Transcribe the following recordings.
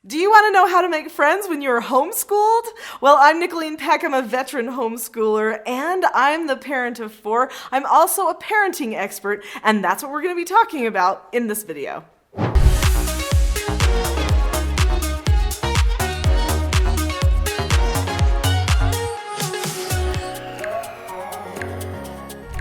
Do you want to know how to make friends when you're homeschooled? Well, I'm Nicolene Peck. I'm a veteran homeschooler, and I'm the parent of 4. I'm also a parenting expert, and that's what we're going to be talking about in this video.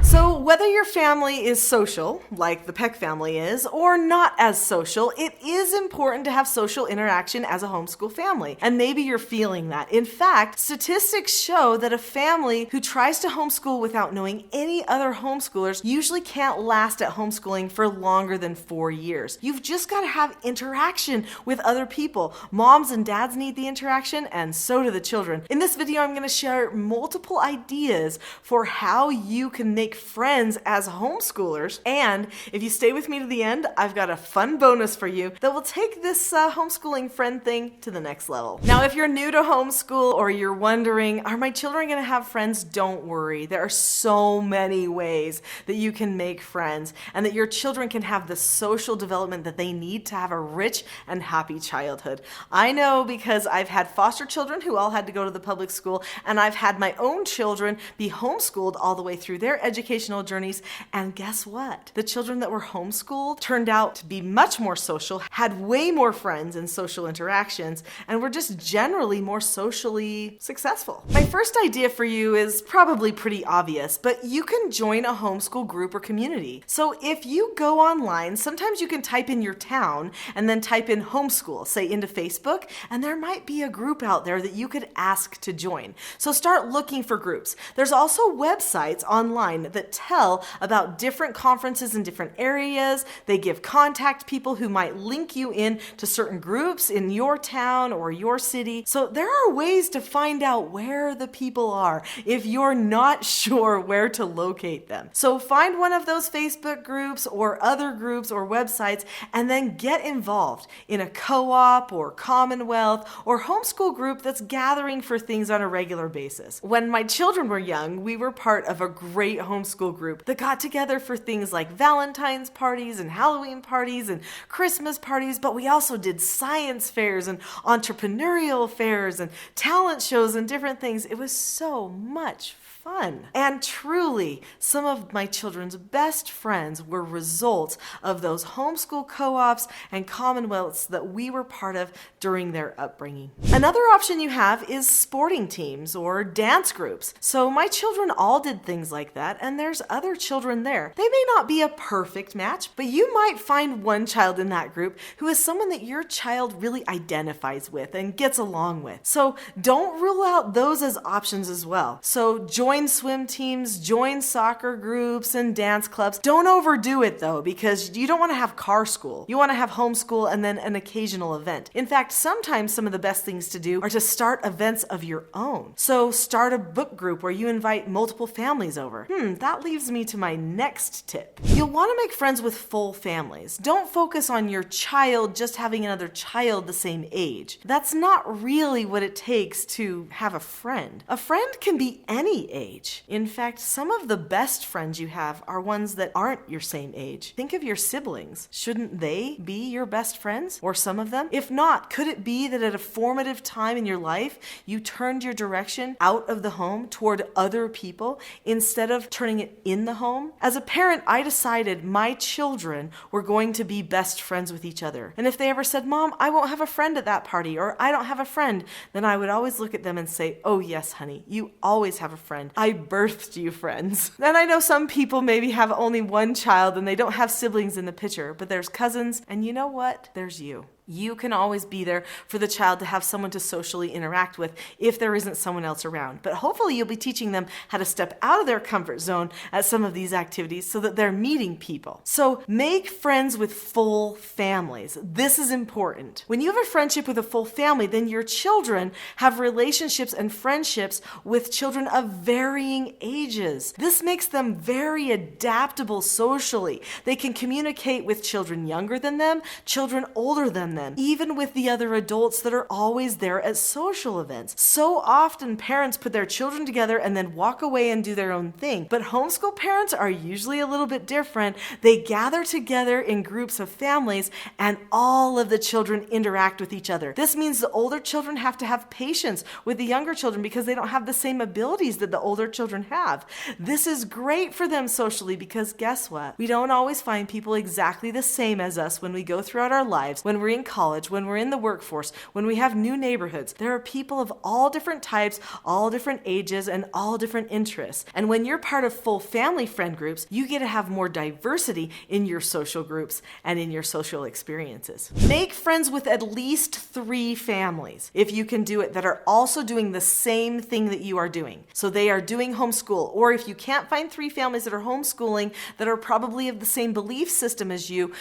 So whether your family is social, like the Peck family is, or not as social, it is important to have social interaction as a homeschool family. And maybe you're feeling that. In fact, statistics show that a family who tries to homeschool without knowing any other homeschoolers usually can't last at homeschooling for longer than 4 years. You've just got to have interaction with other people. Moms and dads need the interaction, and so do the children. In this video, I'm going to share multiple ideas for how you can make friends as homeschoolers, and if you stay with me to the end, I've got a fun bonus for you that will take this homeschooling friend thing to the next level. Now, if you're new to homeschool or you're wondering, are my children going to have friends? Don't worry. There are so many ways that you can make friends and that your children can have the social development that they need to have a rich and happy childhood. I know because I've had foster children who all had to go to the public school, and I've had my own children be homeschooled all the way through their educational journeys, and guess what? The children that were homeschooled turned out to be much more social, had way more friends and social interactions, and were just generally more socially successful. My first idea for you is probably pretty obvious, but you can join a homeschool group or community. So if you go online, sometimes you can type in your town and then type in homeschool, say into Facebook, and there might be a group out there that you could ask to join. So start looking for groups. There's also websites online that tell about different conferences in different areas. They give contact people who might link you in to certain groups in your town or your city. So there are ways to find out where the people are if you're not sure where to locate them. So find one of those Facebook groups or other groups or websites and then get involved in a co-op or Commonwealth or homeschool group that's gathering for things on a regular basis. When my children were young, we were part of a great homeschool group that got together for things like Valentine's parties and Halloween parties and Christmas parties, but we also did science fairs and entrepreneurial fairs and talent shows and different things. It was so much fun. And truly, some of my children's best friends were results of those homeschool co-ops and commonwealths that we were part of during their upbringing. Another option you have is sporting teams or dance groups. So my children all did things like that, and there's other children there. They may not be a perfect match, but you might find one child in that group who is someone that your child really identifies with and gets along with. So don't rule out those as options as well. So join swim teams, join soccer groups and dance clubs. Don't overdo it though, because you don't want to have car school. You want to have homeschool and then an occasional event. In fact, sometimes some of the best things to do are to start events of your own. So start a book group where you invite multiple families over. That leads me to my next tip. You'll want to make friends with full families. Don't focus on your child just having another child the same age. That's not really what it takes to have a friend. A friend can be any age. In fact, some of the best friends you have are ones that aren't your same age. Think of your siblings. Shouldn't they be your best friends? Or some of them? If not, could it be that at a formative time in your life, you turned your direction out of the home toward other people instead of turning it in the home? As a parent, I decided my children were going to be best friends with each other. And if they ever said, "Mom, I won't have a friend at that party," or "I don't have a friend," then I would always look at them and say, "Oh yes, honey, you always have a friend. I birthed you friends." Then I know some people maybe have only one child and they don't have siblings in the picture, but there's cousins, and you know what? There's you. You can always be there for the child to have someone to socially interact with if there isn't someone else around. But hopefully you'll be teaching them how to step out of their comfort zone at some of these activities so that they're meeting people. So make friends with full families. This is important. When you have a friendship with a full family, then your children have relationships and friendships with children of varying ages. This makes them very adaptable socially. They can communicate with children younger than them, children older than from them, even with the other adults that are always there at social events. So often parents put their children together and then walk away and do their own thing. But homeschool parents are usually a little bit different. They gather together in groups of families and all of the children interact with each other. This means the older children have to have patience with the younger children because they don't have the same abilities that the older children have. This is great for them socially because guess what? We don't always find people exactly the same as us when we go throughout our lives, when we're in college, when we're in the workforce, when we have new neighborhoods. There are people of all different types, all different ages, and all different interests. And when you're part of full family friend groups, you get to have more diversity in your social groups and in your social experiences. Make friends with at least 3 families, if you can do it, that are also doing the same thing that you are doing. So they are doing homeschool, or if you can't find 3 families that are homeschooling that are probably of the same belief system as you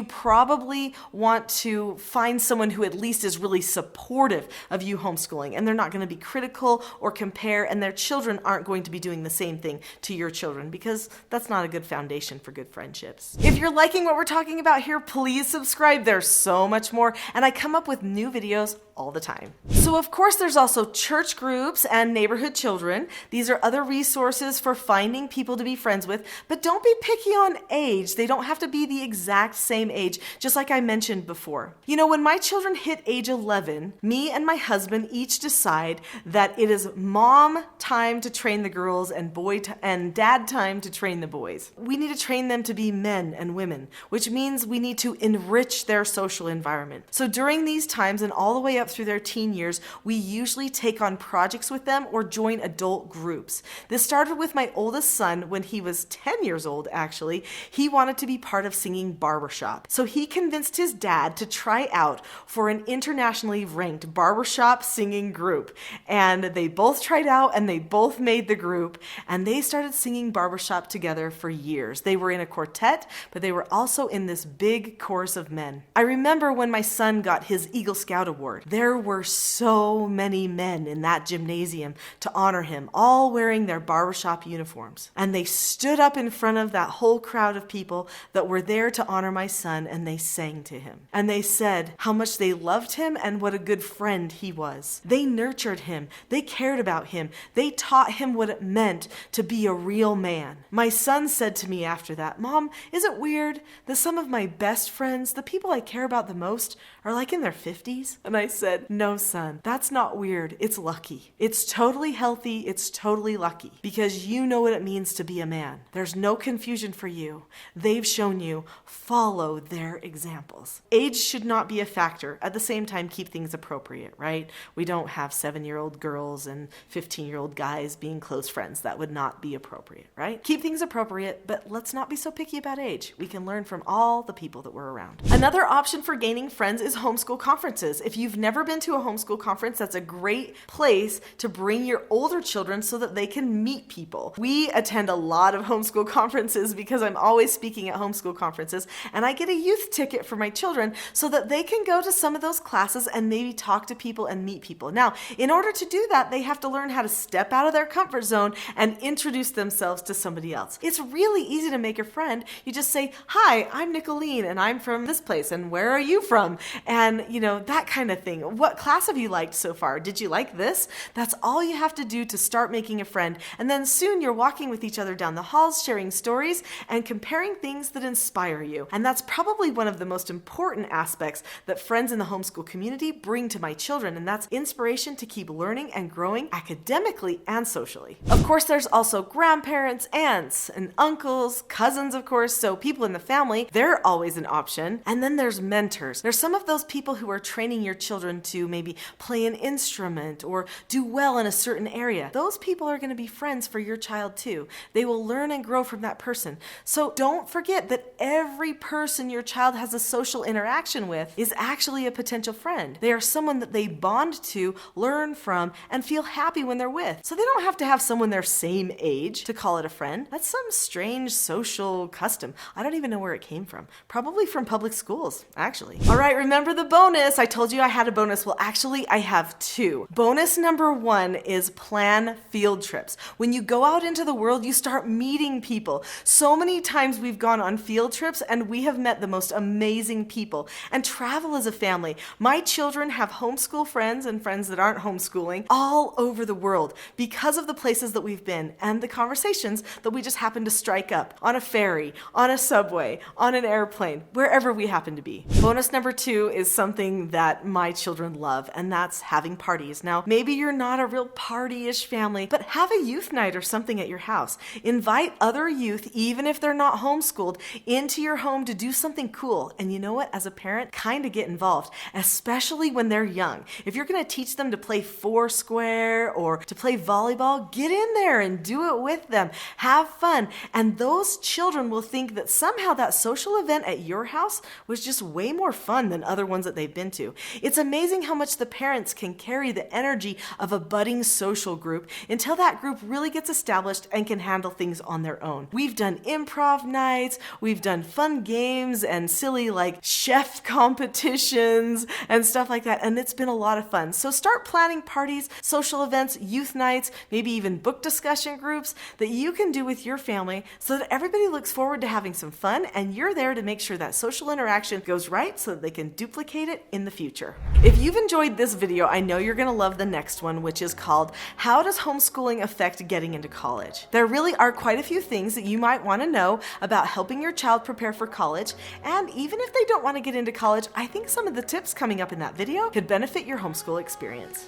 probably want to find someone who at least is really supportive of you homeschooling, and they're not going to be critical or compare, and their children aren't going to be doing the same thing to your children, because that's not a good foundation for good friendships. If you're liking what we're talking about here, please subscribe. There's so much more, and I come up with new videos all the time. So of course there's also church groups and neighborhood children. These are other resources for finding people to be friends with, but don't be picky on age. They don't have to be the exact same age, just like I mentioned before. You know, when my children hit age 11, me and my husband each decide that it is mom time to train the girls and dad time to train the boys. We need to train them to be men and women, which means we need to enrich their social environment. So during these times and all the way up through their teen years, we usually take on projects with them or join adult groups. This started with my oldest son when he was 10 years old, actually. He wanted to be part of singing barbershop. So he convinced his dad to try out for an internationally ranked barbershop singing group. And they both tried out and they both made the group, and they started singing barbershop together for years. They were in a quartet, but they were also in this big chorus of men. I remember when my son got his Eagle Scout Award. There were so many men in that gymnasium to honor him, all wearing their barbershop uniforms. And they stood up in front of that whole crowd of people that were there to honor my son, and they sang to him. And they said how much they loved him and what a good friend he was. They nurtured him. They cared about him. They taught him what it meant to be a real man. My son said to me after that, "Mom, is it weird that some of my best friends, the people I care about the most, are like in their 50s?" And I said, "No, son, that's not weird. It's lucky. It's totally healthy. It's totally lucky because you know what it means to be a man. There's no confusion for you. They've shown you. Follow their examples." Age should not be a factor. At the same time, keep things appropriate, right? We don't have 7-year-old girls and 15-year-old guys being close friends. That would not be appropriate, right? Keep things appropriate, but let's not be so picky about age. We can learn from all the people that we're around. Another option for gaining friends is homeschool conferences. If you've never been to a homeschool conference, that's a great place to bring your older children so that they can meet people. We attend a lot of homeschool conferences because I'm always speaking at homeschool conferences, and I get a youth ticket for my children so that they can go to some of those classes and maybe talk to people and meet people. Now, in order to do that, they have to learn how to step out of their comfort zone and introduce themselves to somebody else. It's really easy to make a friend. You just say, "Hi, I'm Nicolene, and I'm from this place, and where are you from?" And, that kind of thing. "What class have you liked so far? Did you like this?" That's all you have to do to start making a friend. And then soon you're walking with each other down the halls, sharing stories and comparing things that inspire you. And that's probably one of the most important aspects that friends in the homeschool community bring to my children, and that's inspiration to keep learning and growing academically and socially. Of course, there's also grandparents, aunts, and uncles, cousins, of course, so people in the family, they're always an option. And then there's mentors. There's some of those people who are training your children to maybe play an instrument or do well in a certain area. Those people are going to be friends for your child too. They will learn and grow from that person. So don't forget that every person your child has a social interaction with is actually a potential friend. They are someone that they bond to, learn from, and feel happy when they're with. So they don't have to have someone their same age to call it a friend. That's some strange social custom. I don't even know where it came from. Probably from public schools, actually. All right, remember the bonus. I told you I had a bonus. Well, actually, I have 2. Bonus number 1 is plan field trips. When you go out into the world, you start meeting people. So many times we've gone on field trips and we have met the most amazing people. And travel as a family. My children have homeschool friends and friends that aren't homeschooling all over the world because of the places that we've been and the conversations that we just happen to strike up on a ferry, on a subway, on an airplane, wherever we happen to be. Bonus number 2 is something that my children love, and that's having parties. Now, maybe you're not a real party-ish family, but have a youth night or something at your house. Invite other youth, even if they're not homeschooled, into your home to do something cool. And you know what? As a parent, kind of get involved, especially when they're young. If you're going to teach them to play Foursquare or to play volleyball, get in there and do it with them. Have fun. And those children will think that somehow that social event at your house was just way more fun than other ones that they've been to. It's amazing how much the parents can carry the energy of a budding social group until that group really gets established and can handle things on their own. We've done improv nights, we've done fun games and silly like chef competitions and stuff like that, and it's been a lot of fun. So start planning parties, social events, youth nights, maybe even book discussion groups that you can do with your family so that everybody looks forward to having some fun, and you're there to make sure that social interaction goes right so that they can duplicate it in the future. If you've enjoyed this video, I know you're going to love the next one, which is called How Does Homeschooling Affect Getting into College? There really are quite a few things that you might want to know about helping your child prepare for college, and even if they don't want to get into college, I think some of the tips coming up in that video could benefit your homeschool experience.